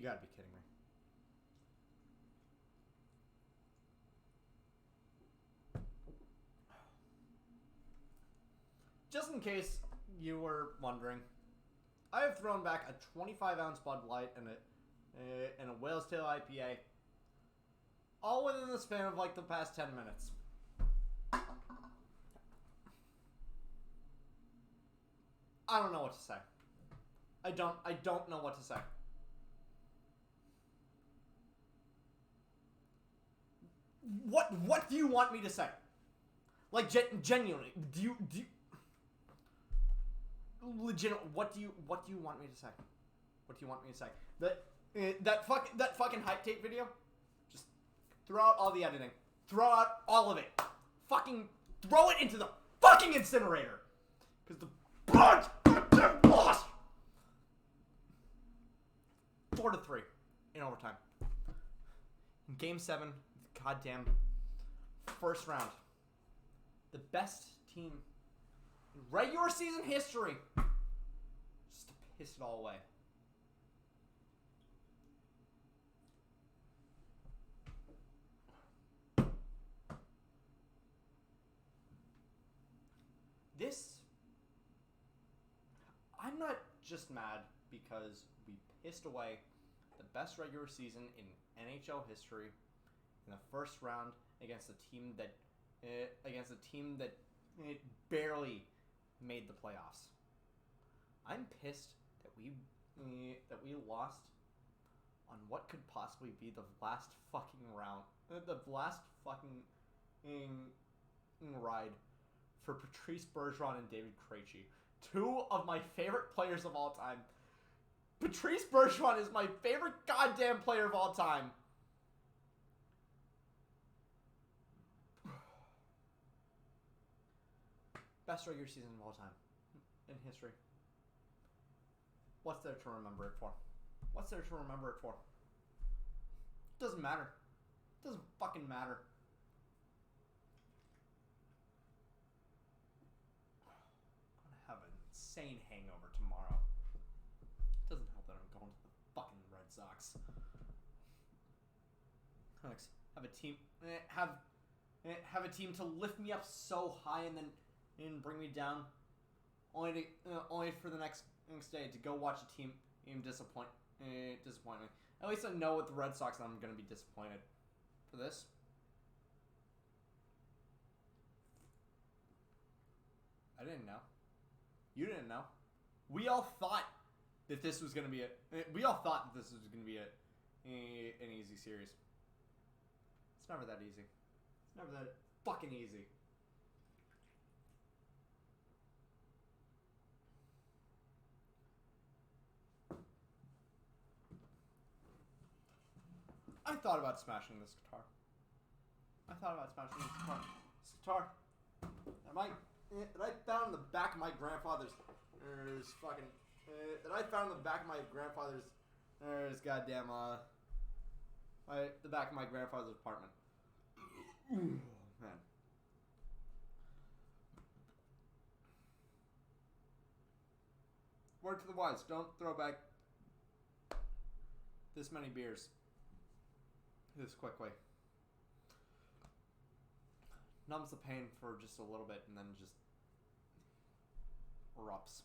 gotta be kidding me. Just in case you were wondering, I have thrown back a 25-ounce Bud Light and a Whale's Tail IPA, all within the span of like the past 10 minutes. I don't know what to say. I don't know what to say. What do you want me to say? Like genuinely, do you legit? What do you want me to say? What do you want me to say? That fucking hype tape video. Just throw out all the editing. Throw out all of it. Fucking throw it into the fucking incinerator. Because the Bruins lost 4-3 in overtime. In Game 7, goddamn first round. The best team in regular season history. Just to piss it all away. I'm not just mad because we pissed away the best regular season in NHL history in the first round against a team that barely made the playoffs. I'm pissed that we lost on what could possibly be the last fucking round, the last fucking ride for Patrice Bergeron and David Krejci, two of my favorite players of all time. Patrice Bergeron is my favorite goddamn player of all time. Best regular season of all time in history. What's there to remember it for? What's there to remember it for? Doesn't matter. Doesn't fucking matter. I'm gonna have an insane hangover tomorrow. Doesn't help that I'm going to the fucking Red Sox. Thanks. Have a team to lift me up so high and then bring me down, only for the next day to go watch a team disappoint me. At least I know with the Red Sox I'm going to be disappointed for this. I didn't know. You didn't know. We all thought that this was going to be an easy series. It's never that easy. It's never that fucking easy. I thought about smashing this guitar. This guitar. That I found in the back of my grandfather's. Goddamn. The back of my grandfather's apartment. Ooh, man. Word to the wise: don't throw back this many beers this quickly. Numbs the pain for just a little bit and then just erupts.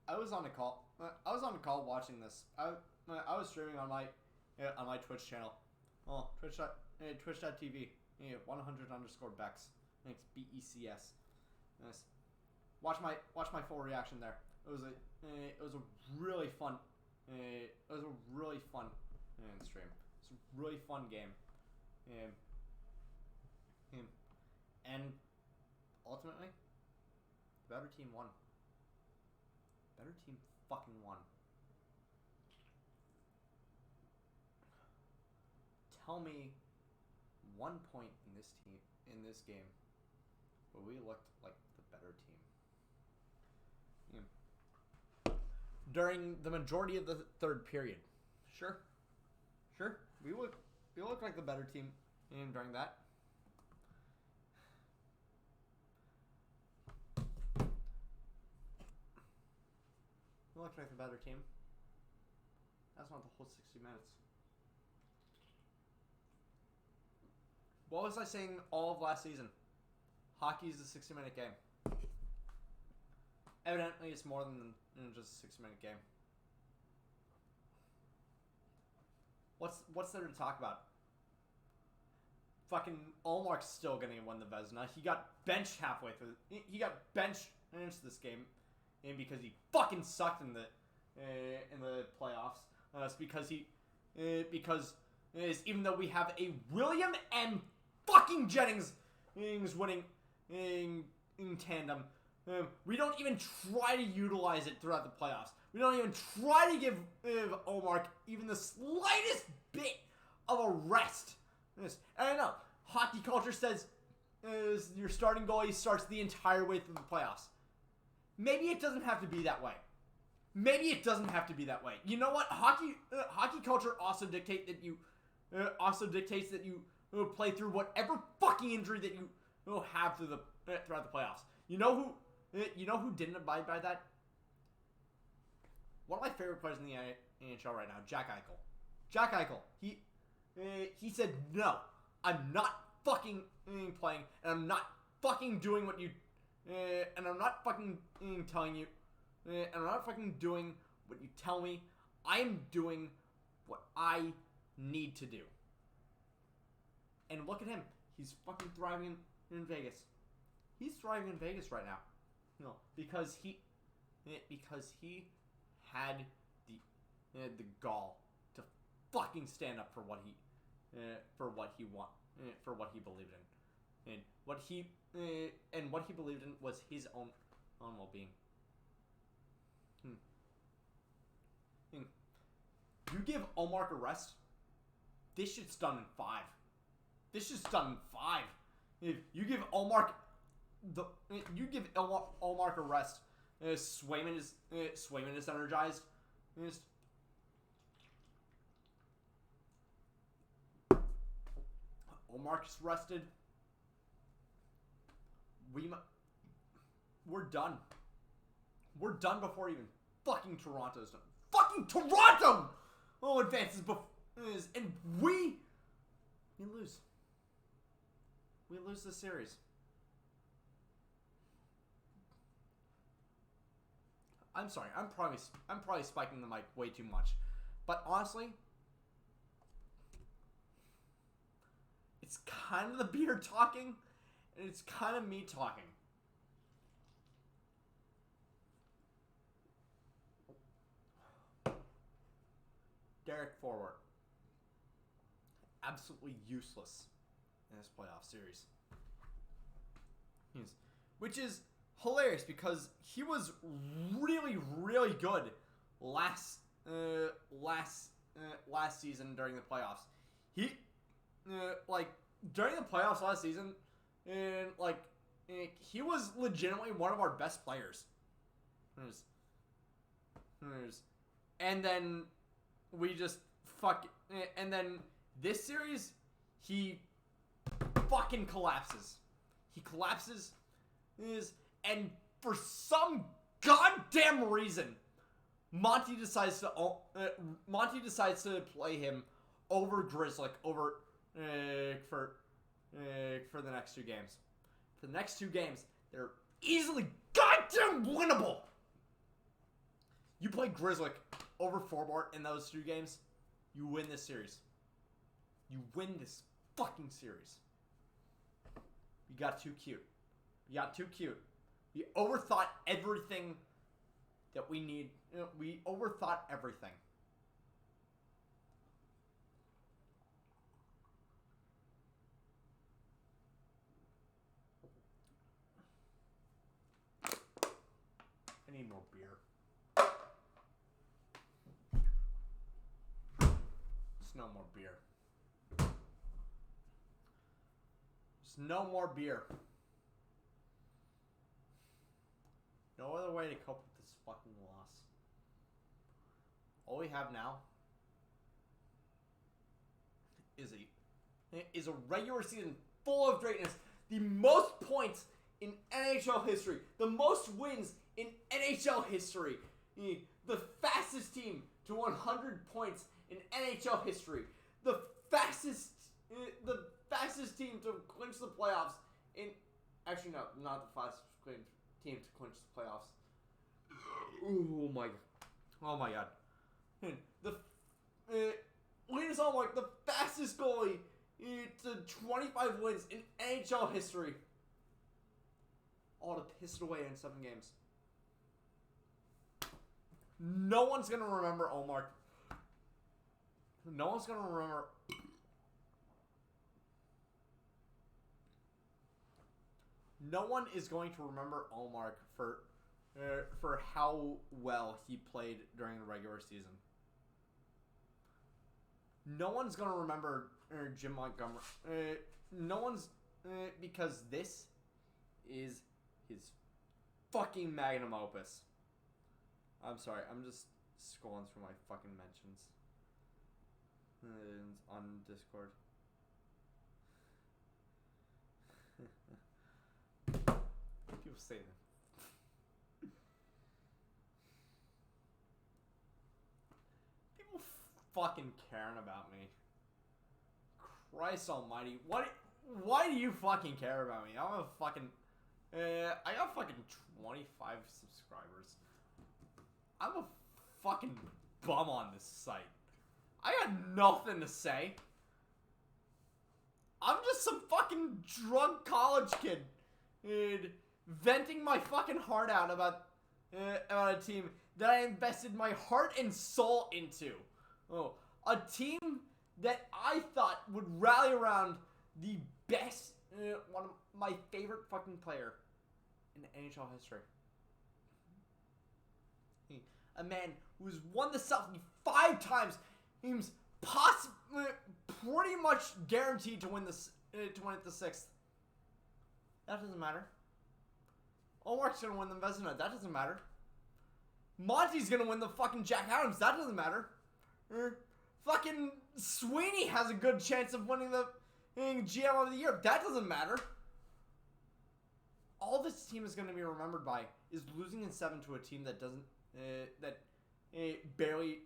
I was on a call watching this. I was streaming on my Twitch channel. Oh, twitch.tv. 100_Bex. Thanks, BECS. Nice. Watch my full reaction there. It was a really fun stream. It's a really fun game. And ultimately, the better team won. Better team fucking won. Tell me one point in this game where we looked like the better team. During the majority of the third period. Sure. We looked like the better team during that. looked like the better team. That's not the whole 60 minutes. What was I saying all of last season? Hockey is a 60-minute game. Evidently, it's more than just a 60-minute game. What's there to talk about? Fucking Allmark's still gonna win the Vezina. He got benched halfway through. He got benched into this game, and because he fucking sucked in the playoffs. It's because even though we have a William and fucking Jennings winning in tandem, we don't even try to utilize it throughout the playoffs. We don't even try to give Omar even the slightest bit of a rest. And I know, hockey culture says your starting goalie starts the entire way through the playoffs. Maybe it doesn't have to be that way. Maybe it doesn't have to be that way. You know what? Hockey culture also dictates that you play through whatever fucking injury that you have throughout the playoffs. You know who didn't abide by that? One of my favorite players in the NHL right now, Jack Eichel. Jack Eichel. He said, no, I'm not fucking playing, and I'm not fucking doing what you, and I'm not fucking telling you, and I'm not fucking doing what you tell me. I am doing what I need to do. And look at him. He's fucking thriving in Vegas. He's thriving in Vegas right now. No, because he had the gall to fucking stand up for what he believed in, and what he believed in was his own well-being. You give Omar a rest. This shit's done in 5. This shit's done in 5. If you give Omar a rest, Swayman is energized. Omar's rested. We're done. We're done before even fucking Toronto's done. Fucking Toronto advances and we lose. We lose the series. I'm sorry. I'm probably spiking the mic way too much, but honestly, it's kind of the beer talking, and it's kind of me talking. Derek Forward, absolutely useless in this playoff series. Which is hilarious because he was really, really good last season during the playoffs. He during the playoffs last season, and he was legitimately one of our best players. And then we just and then this series he fucking collapses. He collapses, and for some goddamn reason, Monty decides to play him over Grzelcyk for the next 2 games. For the next 2 games, they're easily goddamn winnable. You play Grzelcyk over Forbort in those 2 games, you win this series. You win this fucking series. You got too cute. We overthought everything that we need. We overthought everything. I need more beer. There's no more beer. There's no more beer. No other way to cope with this fucking loss. All we have now is a regular season full of greatness. The most points in NHL history. The most wins in NHL history. the fastest team to 100 points in NHL history. The fastest team to clinch the playoffs in... Actually, no, not the fastest team to clinch the playoffs. Oh my god. The Linus Ullmark, the fastest goalie to 25 wins in NHL history. All to piss it away in 7 games. No one's gonna remember Ullmark. No one's gonna remember. No one is going to remember Ullmark for how well he played during the regular season. No one's gonna remember Jim Montgomery. No one's because this is his fucking magnum opus. I'm sorry, I'm just scrolling through my fucking mentions on Discord. People say that. People fucking caring about me. Christ almighty. Why do you fucking care about me? I'm a fucking... I got fucking 25 subscribers. I'm a fucking bum on this site. I got nothing to say. I'm just some fucking drunk college kid, venting my fucking heart out about a team that I invested my heart and soul into. Oh, a team that I thought would rally around the best, one of my favorite fucking player in NHL history. A man who's won the Selkie 5 times. He's pretty much guaranteed to win it the 6th. That doesn't matter. Ullmark's gonna win the Vezina. That doesn't matter. Monty's gonna win the fucking Jack Adams. That doesn't matter. Fucking Sweeney has a good chance of winning the GM of the year. That doesn't matter. All this team is gonna be remembered by is losing in 7 to a team that doesn't barely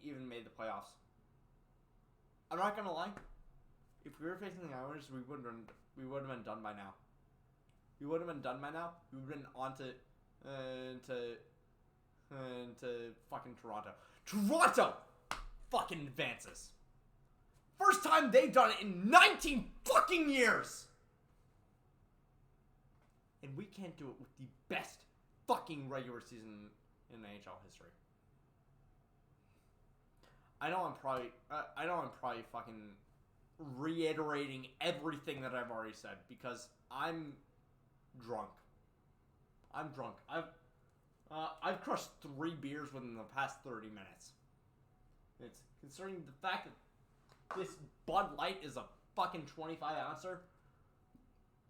even made the playoffs. I'm not gonna lie. If we were facing the Islanders, we would have been done by now. We would have been done by now. We would have been on to fucking Toronto. Toronto fucking advances. First time they've done it in 19 fucking years. And we can't do it with the best fucking regular season in NHL history. I know I'm probably fucking reiterating everything that I've already said because I'm drunk. I've crushed 3 beers within the past 30 minutes. It's considering the fact that this Bud Light is a fucking 25 ouncer.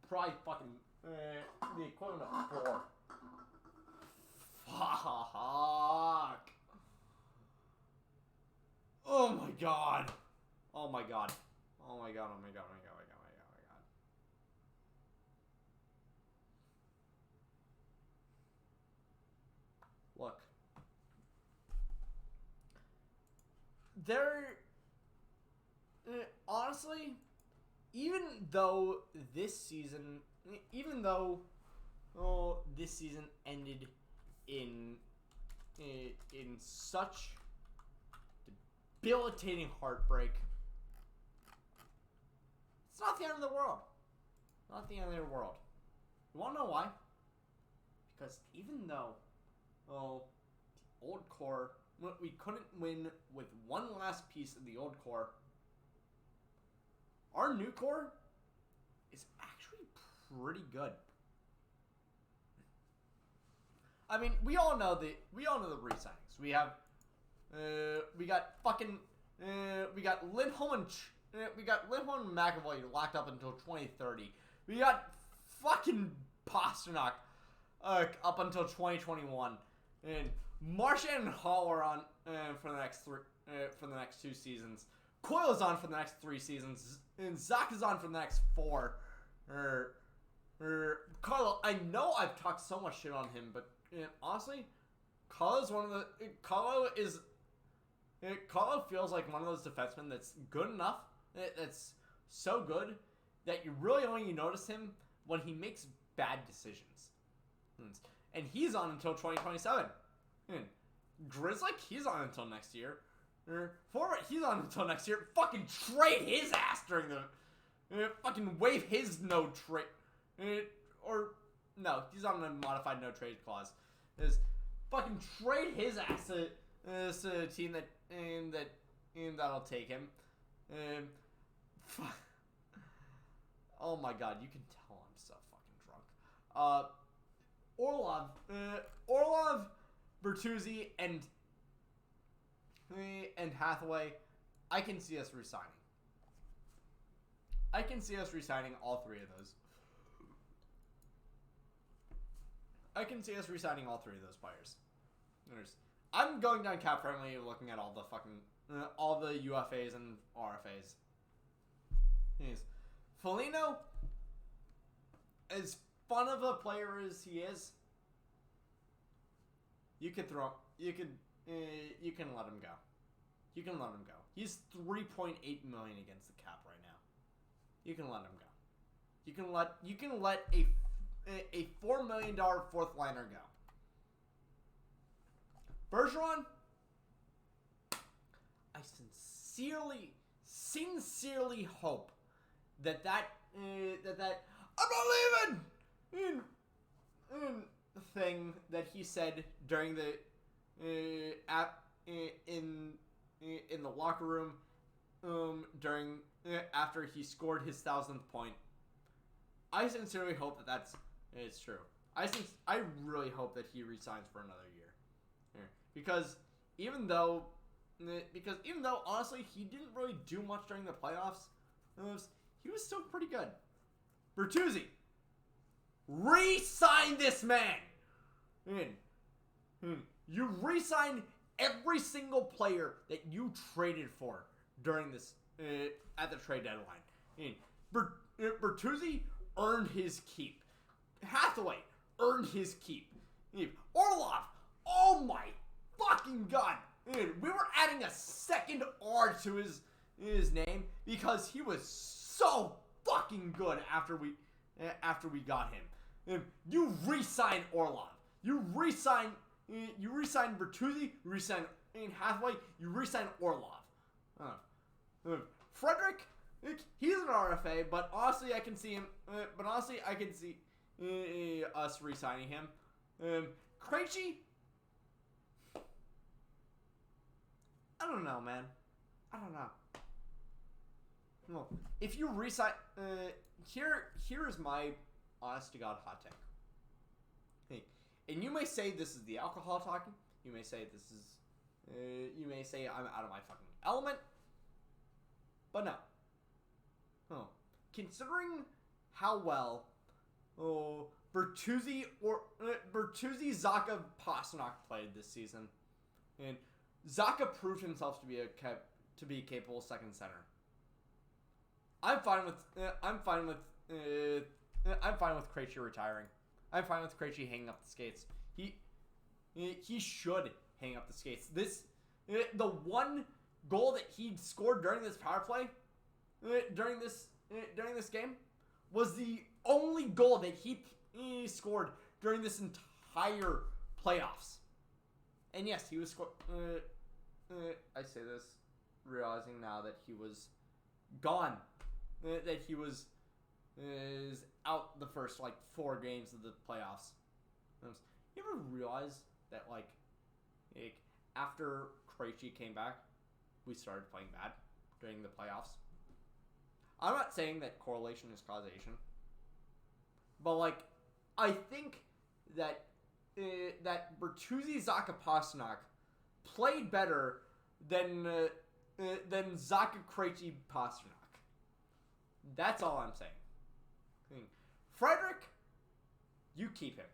Probably fucking the equivalent of 4. Fuck. Oh my god. Oh my god. Oh my god. Oh my god. Oh my god. Oh my god. Oh my god. Oh my god. Look. Honestly, even though this season ended in such debilitating heartbreak, it's not the end of the world. Not the end of the world. You wanna know why? Because even though, the old core, we couldn't win with one last piece of the old core, our new core is actually pretty good. I mean, we all know the re-signings. We got Lindholm and McAvoy locked up until 2030. We got fucking Pasternak up until 2021, and Marchand and Hall are on for the next 2 seasons. Coyle is on for the next 3 seasons, and Zach is on for the next 4. Carlo, I know I've talked so much shit on him, but honestly, Carlo feels like one of those defensemen that's good enough, that's so good that you really only notice him when he makes bad decisions. And he's on until 2027. Grizzly, he's on until next year. Forward, he's on until next year. Fucking trade his ass during the... fucking waive his no trade... or... No, he's on a modified no trade clause. Is fucking trade his ass to a team that'll take him. Oh my god, you can tell I'm so fucking drunk. Orlov, Bertuzzi, and Hathaway, I can see us resigning. I can see us resigning all three of those. I can see us resigning all three of those players. I'm going down cap friendly, looking at all the fucking all the UFAs and RFAs. Foligno, as fun of a player as he is, you can let him go. You can let him go. He's $3.8 million against the cap right now. You can let him go. You can let a $4 million fourth liner go. Bergeron, I sincerely hope that I'm not leaving in thing that he said during the in the locker room after he scored his 1,000th point. I sincerely hope that it's true. I really hope that he resigns for another year. Because even though honestly he didn't really do much during the playoffs, he was still pretty good. Bertuzzi, re-sign this man. You re-sign every single player that you traded for during this at the trade deadline. Bertuzzi earned his keep. Hathaway earned his keep. Orlov, oh my fucking god! We were adding a second R to his name because he was so fucking good after we got him. You re-sign Orlov. You re-sign Bertuzzi. You re-sign Hathaway. You re-sign Orlov. Frederick, he's an RFA, but honestly, I can see him. Us re-signing him. Krejci, I don't know, man. I don't know. Well, if you re-sign, here is my honest to God hot take. Hey, and you may say this is the alcohol talking. You may say this is. You may say I'm out of my fucking element. But no. Oh, considering how well, Bertuzzi, Zacha, Pastrnak played this season, and Zacha proved himself to be a capable second center. I'm fine with Krejci retiring. I'm fine with Krejci hanging up the skates. He should hang up the skates. The one goal that he scored during this power play, during this game, was the only goal that he scored during this entire playoffs. And yes, he was I say this realizing now that he was gone, that he was out the first 4 games of the playoffs. You ever realize that after Krejci came back, we started playing bad during the playoffs? I'm not saying that correlation is causation, but I think that Bertuzzi, Zacha, Pastrnak played better than Zacha, Krejci, Pastrnak. That's all I'm saying. Frederick, you keep him.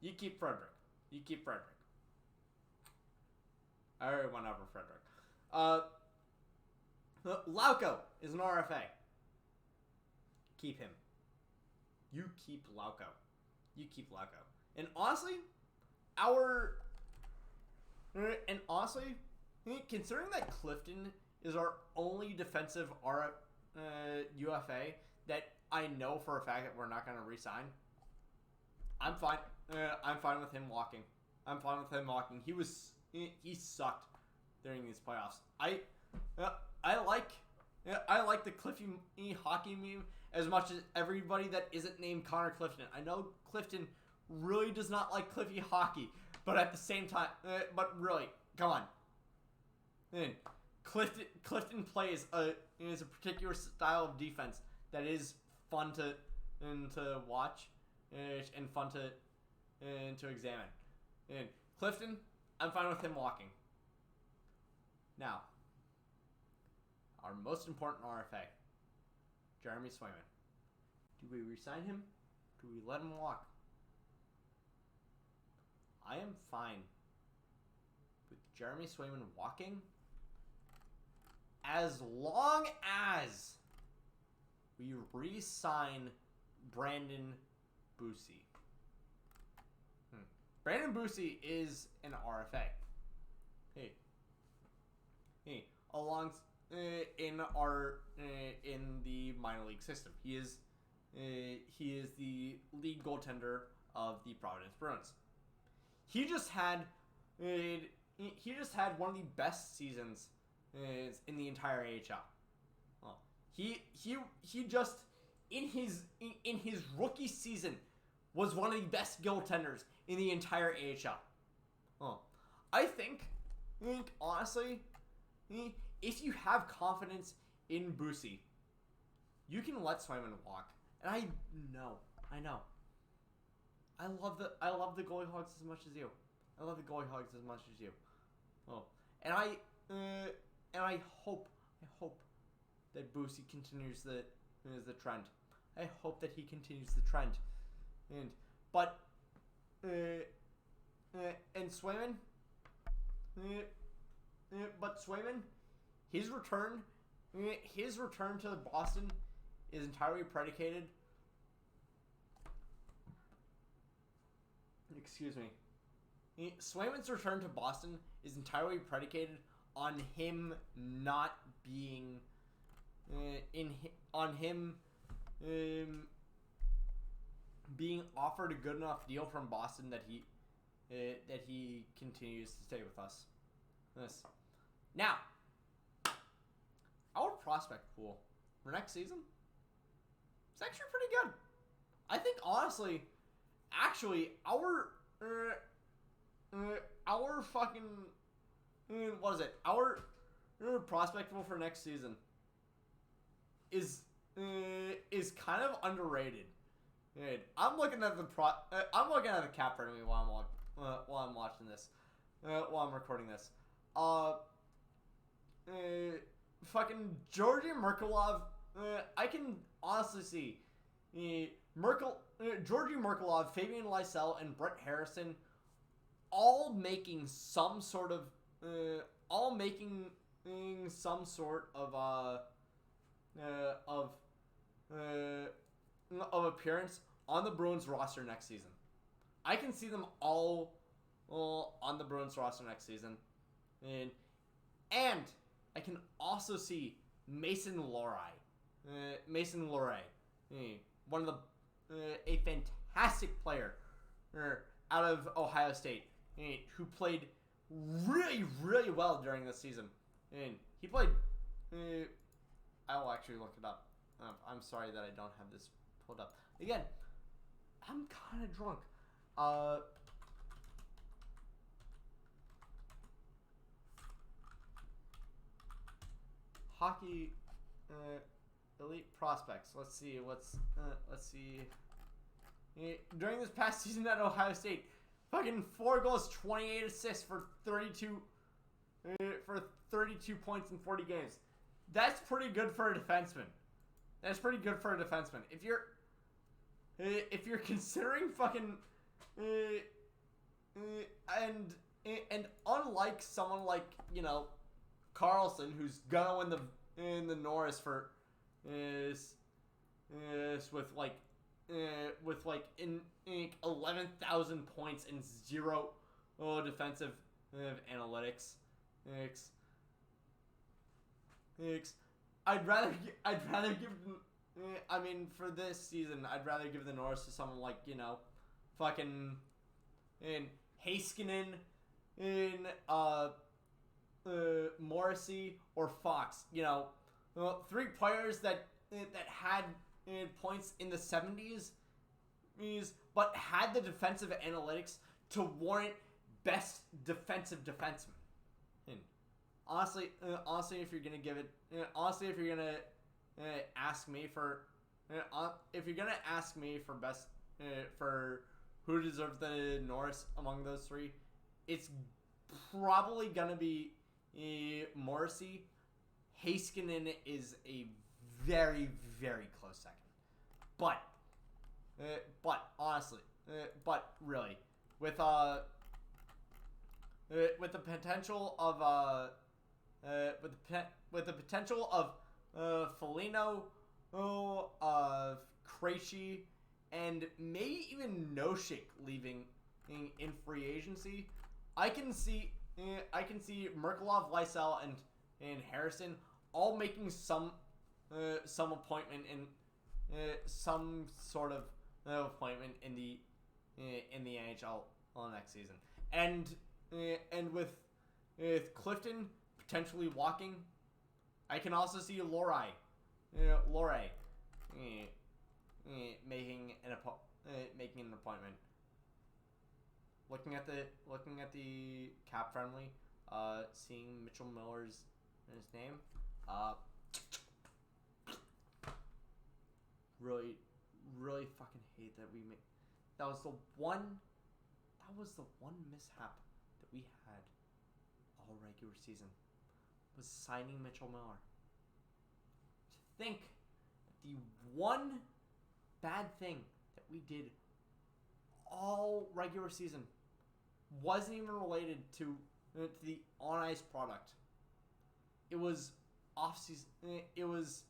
You keep Frederick. I already went over Frederick. Lauko is an RFA. Keep him. You keep Lauko. And honestly, and honestly, considering that Clifton is our only defensive UFA that I know for a fact that we're not going to re-sign, I'm fine. I'm fine with him walking. He sucked during these playoffs. I like the Cliffy hockey meme as much as everybody that isn't named Connor Clifton. I know Clifton really does not like Cliffy hockey, but at the same time, but really, come on. Clifton plays a particular style of defense that is fun to watch and fun to examine. And Clifton, I'm fine with him walking. Now, our most important RFA, Jeremy Swayman. Do we resign him? Do we let him walk? I am fine with Jeremy Swayman walking as long as we re-sign Brandon Bussi. Brandon Bussi is an RFA. Hey, along in the minor league system, he is the lead goaltender of the Providence Bruins. He just had one of the best seasons in the entire AHL. He just in his rookie season was one of the best goaltenders in the entire AHL. I think honestly, if you have confidence in Bussi, you can let Swayman walk. And I know. I love the goalie hogs as much as you. And I hope that Bussi continues the trend. I hope that he continues the trend. But Swayman, his return to Boston is entirely predicated. Excuse me. Swayman's return to Boston is entirely predicated on him not being being offered a good enough deal from Boston that he continues to stay with us. Now, our prospect pool for next season is actually pretty good. I think honestly, our fucking what is it? Our prospect pool for next season is kind of underrated. I'm looking at the cap for me while I'm watching this, while I'm recording this. Fucking Georgi Merkulov. I can honestly see Georgi Merkulov, Fabian Lysell, and Brett Harrison all making some sort of appearance on the Bruins roster next season. I can see them all on the Bruins roster next season, and I can also see Mason Lohrei, one of the a fantastic player out of Ohio State, who played really, really well during this season. And he played. I will actually look it up. I'm sorry that I don't have this pulled up. Again, I'm kind of drunk. Hockey elite prospects. Let's see. During this past season at Ohio State, fucking 4 goals, 28 assists for 32 points in 40 games. That's pretty good for a defenseman. If you're considering fucking and unlike someone like, Carlson, who's gonna win the Norris for with 11,000 points and zero defensive analytics. I'd rather give. I mean, for this season, I'd rather give the Norris to someone like, fucking in Heiskanen, in Morrissey or Fox. 3 players that had points in the 70s, but had the defensive analytics to warrant best defensive defenseman. And honestly, if you're gonna give it, if you're gonna ask me for, best, for who deserves the Norris among those 3, it's probably gonna be Morrissey. Heiskanen is a very, very close second. But honestly, really, with the potential of Foligno, of Krejci, and maybe even Noshik leaving in free agency, I can see Merkulov, Lysell, and Harrison all making some appointment in some sort of appointment in the NHL next season, and with Clifton potentially walking, I can also see Lorei making an appointment. Looking at the cap friendly, seeing Mitchell Miller's his name, really fucking hate that we made. That was the one mishap that we had all regular season, was signing Mitchell Miller. To think that the one bad thing that we did all regular season wasn't even related to the on ice product. It was off season. It was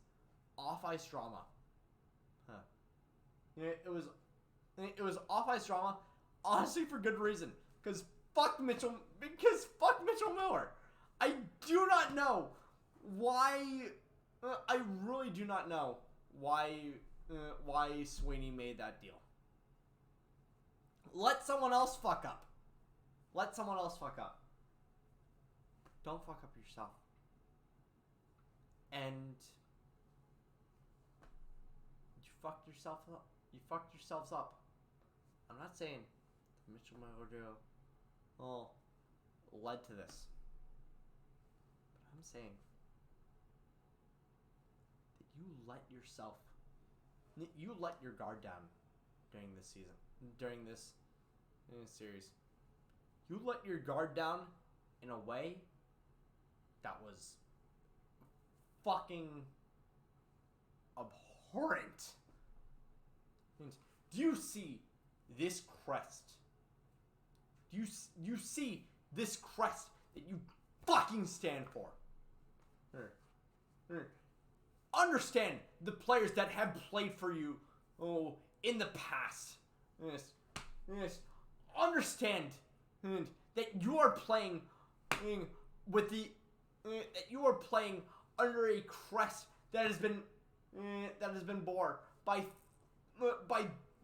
off ice drama. It was off ice drama. Honestly, for good reason. Because fuck Mitchell Miller. I do not know why. I really do not know why Sweeney made that deal. Let someone else fuck up. Don't fuck up yourself. And you fucked yourself up. You fucked yourselves up. I'm not saying Mitchell Miller deal led to this, but I'm saying that you let your guard down during this season, during this series. You let your guard down in a way that was fucking abhorrent. Do you see this crest? Do you see this crest that you fucking stand for? Understand the players that have played for you in the past. Yes. Understand that you are playing with that you are playing under a crest that has been bore by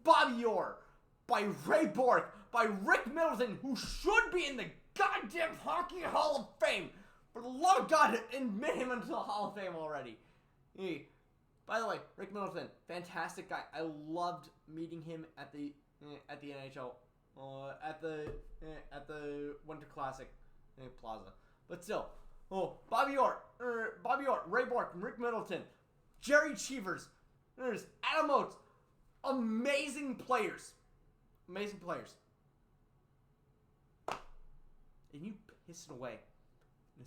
Bobby Orr, by Ray Bork, by Rick Middleton, who should be in the goddamn Hockey Hall of Fame. For the love of God, admit him into the Hall of Fame already. By the way, Rick Middleton, fantastic guy. I loved meeting him at the NHL, at the Winter Classic Plaza. But still, Bobby Orr, Ray Bork, Rick Middleton, Jerry Cheevers, Adam Oates, amazing players. And you piss it away in a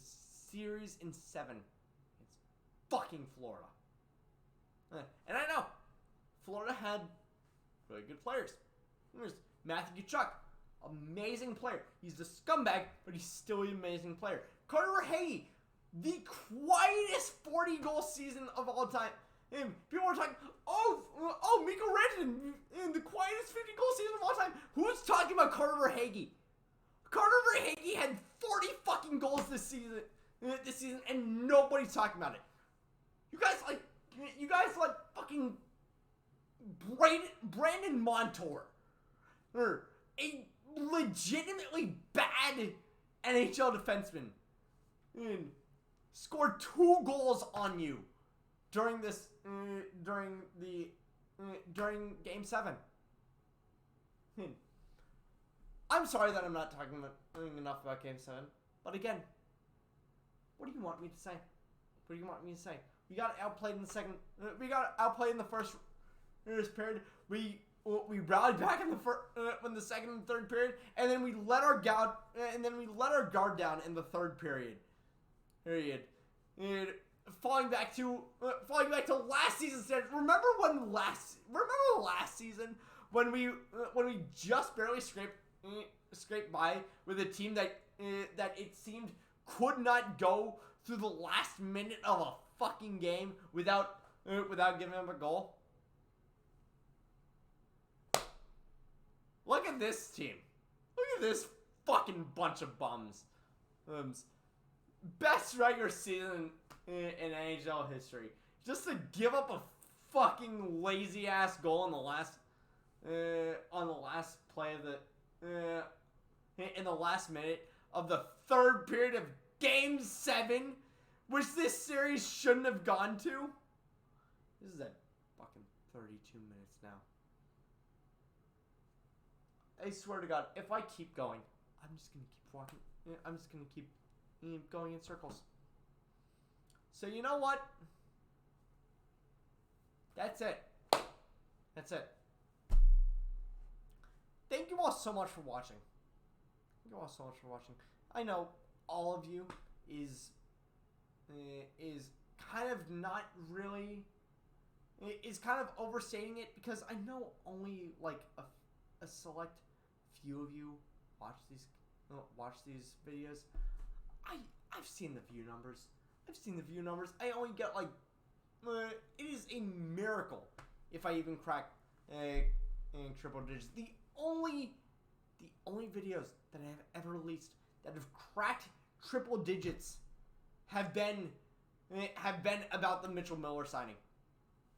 series in 7 against fucking Florida. And I know Florida had really good players. There's Matthew Tkachuk, amazing player. He's the scumbag, but he's still an amazing player. Carter Verhaeghe, the quietest 40-goal season of all time. And people were talking, Mikko Rantanen, the quietest 50-goal season of all time. Who's talking about Carter Verhaeghe? Carter Verhaeghe had 40 fucking goals this season, and nobody's talking about it. You guys like fucking Brandon Montour, a legitimately bad NHL defenseman, scored 2 goals on you during during Game 7. I'm sorry that I'm not talking enough about Game 7, but again, what do you want me to say? What do you want me to say? We got outplayed in the second. We got outplayed in the first period. We rallied back in the second and third period, and then we let our guard down in the third period. And falling back to last season's standards. Remember last season when we just barely scraped by with a team that it seemed could not go through the last minute of a fucking game without giving up a goal. Look at this team. Look at this fucking bunch of bums. Best regular season in NHL history. Just to give up a fucking lazy ass goal on the last play of the in the last minute of the third period of Game 7, which this series shouldn't have gone to. This is at fucking 32 minutes now. I swear to God, if I keep going, I'm just gonna keep walking. I'm just gonna keep going in circles. So you know what? That's it. That's it. Thank you all so much for watching. Thank you all so much for watching. I know all of you is kind of not really is kind of overstating it, because I know only like a select few of you watch these videos. I've seen the view numbers. I only get like it is a miracle if I even crack in triple digits. The only videos that I have ever released that have cracked triple digits have been about the Mitchell Miller signing.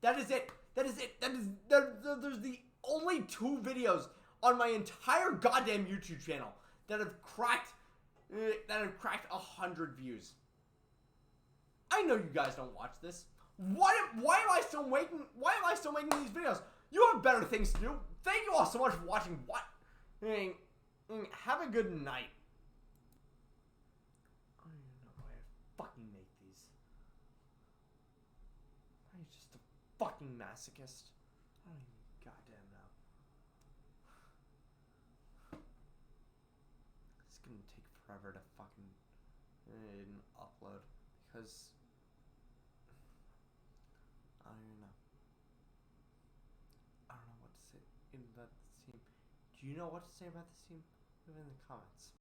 That is it. There's the only 2 videos on my entire goddamn YouTube channel that have cracked 100 views. I know you guys don't watch this. Why am I still making these videos? You have better things to do. Thank you all so much for watching. Have a good night. I don't even know how I fucking make these. I'm just a fucking masochist. I don't even goddamn know. It's gonna take forever to fucking upload, because I don't even know. I don't know what to say about this team. Do you know what to say about this team? Leave it in the comments.